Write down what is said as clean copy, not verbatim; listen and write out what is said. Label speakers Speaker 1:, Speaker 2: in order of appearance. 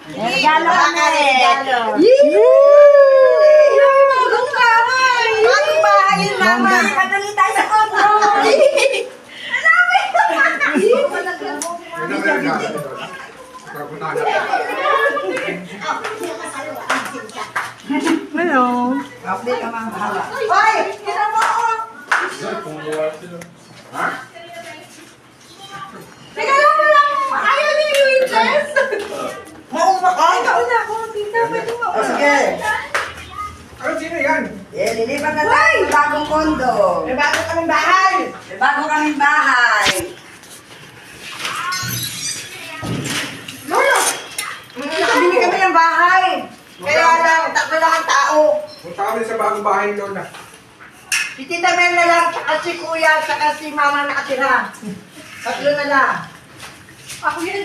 Speaker 1: Regalo kami. Regalo.
Speaker 2: Bagong bahay! Bagong bahay yun, mama!
Speaker 1: Kadali tayo sa kondo.
Speaker 3: Hello.
Speaker 2: Update ka mga bahala. Hoy! Kita mo ako! Regalo mo lang! Ayaw niyo yung witness!
Speaker 4: Mauna ka!
Speaker 2: Mauna ako, tita. Pwede
Speaker 4: O
Speaker 2: mauna.
Speaker 4: sige.
Speaker 5: Ano, sino yan?
Speaker 4: Lilipat na tayo sa bagong kondo.
Speaker 2: May bago kaming bahay!
Speaker 4: May bago kaming bahay.
Speaker 2: Lolo! Nakabili kami ng bahay! Kaya lang, tatlo lang ang tao.
Speaker 5: Punta kami sa bagong bahay ni Lola.
Speaker 2: Si Tita Mel na lang, saka si Kuya, saka si Mama nakatira. Tatlo na lang. Ako yan,